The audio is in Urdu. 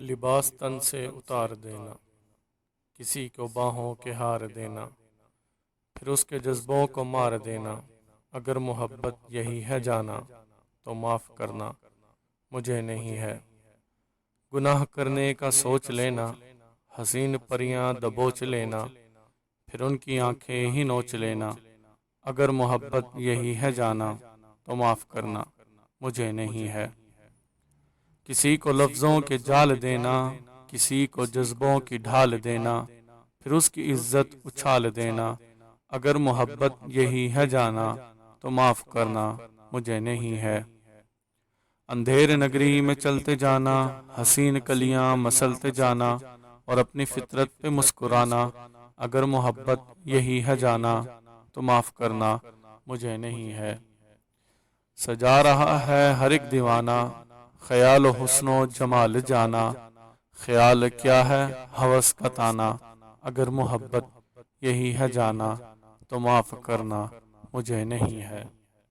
لباس تن سے اتار دینا، کسی کو باہوں کے ہار دینا، پھر اس کے جذبوں کو مار دینا۔ اگر محبت یہی ہے جانا تو معاف کرنا مجھے نہیں ہے۔ گناہ کرنے کا سوچ لینا، حسین پریاں دبوچ لینا، پھر ان کی آنکھیں ہی نوچ لینا۔ اگر محبت یہی ہے جانا تو معاف کرنا مجھے نہیں ہے۔ کسی کو لفظوں کے جال دینا، کسی کو جذبوں کی ڈھال دینا، پھر اس کی عزت اچھال دینا۔ اگر محبت یہی ہے جانا تو معاف کرنا مجھے نہیں ہے۔ اندھیر نگری میں چلتے جانا، حسین کلیاں مسلتے جانا، اور اپنی فطرت پہ مسکرانا۔ اگر محبت یہی ہے جانا تو معاف کرنا مجھے نہیں ہے۔ سجا رہا ہے ہر ایک دیوانہ، خیال و حسن و جمال جانا۔ خیال کیا ہے ہوس کا تانا، اگر محبت یہی ہے جانا تو معاف کرنا مجھے نہیں ہے۔